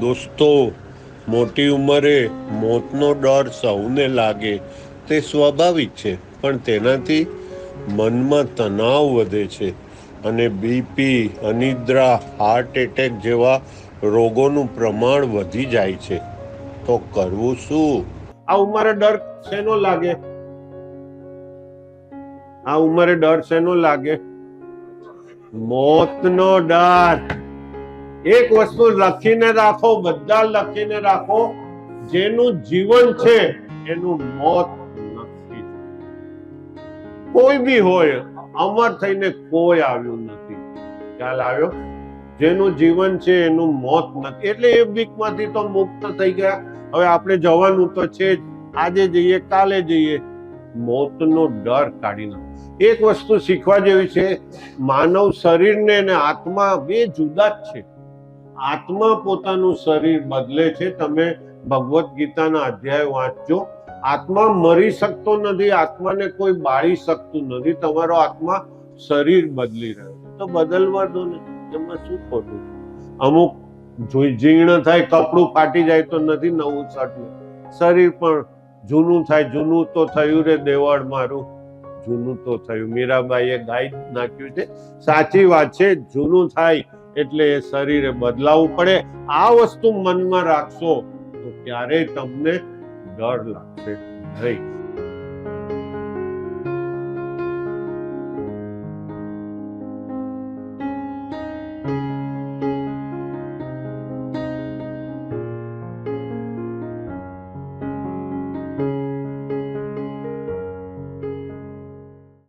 દોસ્તો, મોટી ઉંમરે મોતનો ડર સૌને લાગે તે સ્વાભાવિક છે, પણ તેનાથી મનમાં તણાવ વધે છે અને બીપી, અનિદ્રા, હાર્ટ એટેક જેવા રોગોનું પ્રમાણ વધી જાય છે. તો કરવું શું? આ ઉંમરે ડર શેનો લાગે? આ ઉંમરે ડર શેનો લાગે? મોતનો ડર. એક વસ્તુ લખીને રાખો, બધા લખીને રાખો, જેનું જીવન છે એનું મોત નથી. કોઈ બી હોય, અમર થઈને કોઈ આવ્યું નથી. ખ્યાલ આવ્યો? જેનું જીવન છે એનું મોત નથી. એટલે એ બીકમાંથી તો મુક્ત થઈ ગયા. હવે આપણે જવાનું તો છે જ, આજે જઈએ કાલે જઈએ. મોતનો ડર કાઢી નાખો. એક વસ્તુ શીખવા જેવી છે, માનવ શરીરને અને આત્મા બે જુદા જ છે. આત્મા પોતાનું શરીર બદલે છે. તમે ભગવદ્ ગીતાના અધ્યાય વાંચજો. આત્મા મરી શકતો નથી, આત્માને કોઈ બાળી શકતું નથી. તમારો આત્મા શરીર બદલી રહ્યો છે, તો બદલવા દો ને, એમાં શું ખોટું? અમુક જીર્ણ થાય, કપડું ફાટી જાય તો નથી નવું શર્ટ લે. શરીર પણ જૂનું થાય. જૂનું તો થયું રે દેવળ મારું, જૂનું તો થયું. મીરાબાઈએ ગાઈ નાખ્યું છે, સાચી વાત છે. જૂનું થાય એટલે એ શરીરે બદલાવવું પડે. આ વસ્તુ મનમાં રાખશો તો ક્યારેય તમને ડર લાગશે નહીં.